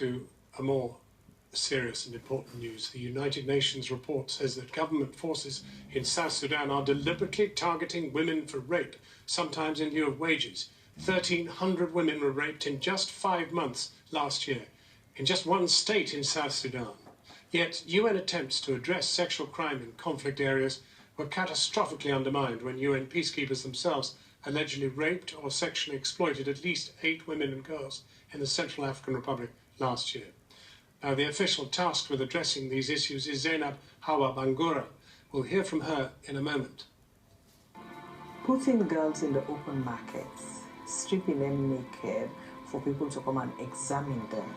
To a more serious and important news, the United Nations report says that government forces in South Sudan are deliberately targeting women for rape, sometimes in lieu of wages. 1,300 women were raped in just 5 months last year, in just one state in South Sudan. Yet UN attempts to address sexual crime in conflict areas were catastrophically undermined when UN peacekeepers themselves allegedly raped or sexually exploited at least 8 women and girls in the Central African Republic last year. Now, the official tasked with addressing these issues is Zainab Hawa Bangura. We'll hear from her in a moment. Putting girls in the open markets, stripping them naked for people to come and examine them.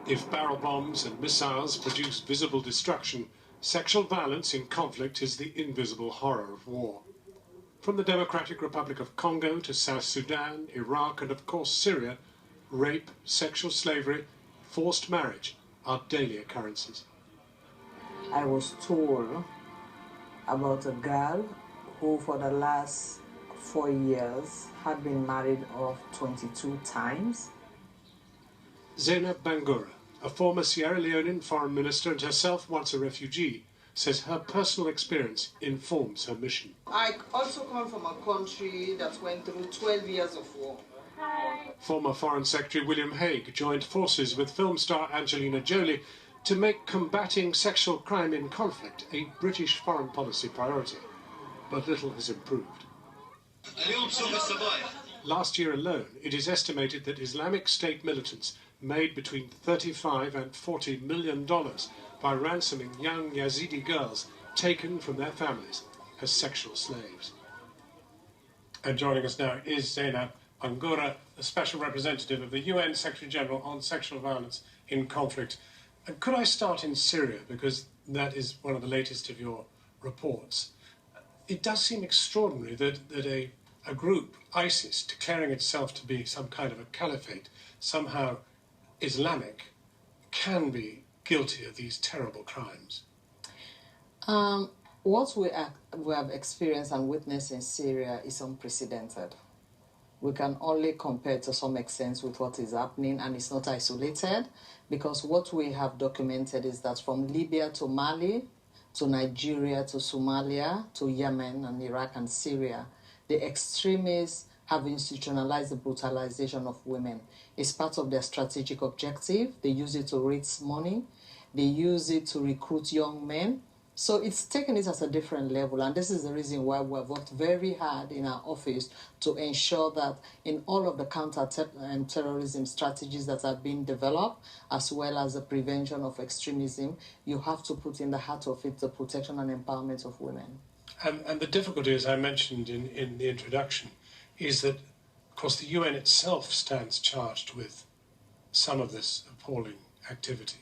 If barrel bombs and missiles produce visible destruction, sexual violence in conflict is the invisible horror of war. From the Democratic Republic of Congo to South Sudan, Iraq, and of course Syria, rape, sexual slavery, forced marriage are daily occurrences. I was told about a girl who for the last 4 years had been married off 22 times. Zainab Bangura, a former Sierra Leonean foreign minister and herself once a refugee, says her personal experience informs her mission. I also come from a country that went through 12 years of war. Former Foreign Secretary William Hague joined forces with film star Angelina Jolie to make combating sexual crime in conflict a British foreign policy priority. But little has improved. Last year alone, it is estimated that Islamic State militants made between $35 and $40 million by ransoming young Yazidi girls taken from their families as sexual slaves. And joining us now is Zainab Bangura, the Special Representative of the UN Secretary General on Sexual Violence in Conflict. And could I start in Syria, because that is one of the latest of your reports. It does seem extraordinary that a group, ISIS, declaring itself to be some kind of a caliphate, somehow Islamic, can be guilty of these terrible crimes. What we have experienced and witnessed in Syria is unprecedented. We can only compare to some extent with what is happening, and it's not isolated, because what we have documented is that from Libya to Mali, to Nigeria, to Somalia, to Yemen and Iraq and Syria, the extremists have institutionalized the brutalization of women. It's part of their strategic objective. They use it to raise money. They use it to recruit young men. So it's taken it at a different level, and this is the reason why we have worked very hard in our office to ensure that in all of the counter-terrorism strategies that are being developed, as well as the prevention of extremism, you have to put in the heart of it the protection and empowerment of women. And the difficulty, as I mentioned in the introduction, is that, of course, the UN itself stands charged with some of this appalling activity.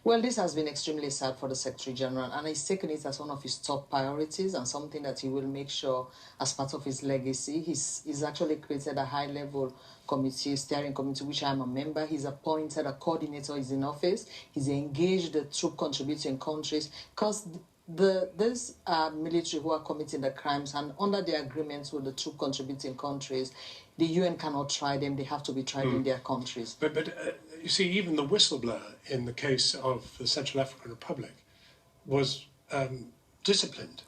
Well, this has been extremely sad for the Secretary General, and he's taken it as one of his top priorities and something that he will make sure as part of his legacy. He's actually created a high-level committee, steering committee, which I'm a member. He's appointed a coordinator, is in office. He's engaged the troop contributing countries, because these military who are committing the crimes, and under the agreements with the troop contributing countries, the UN cannot try them. They have to be tried in their countries. But you see, even the whistleblower in the case of the Central African Republic was disciplined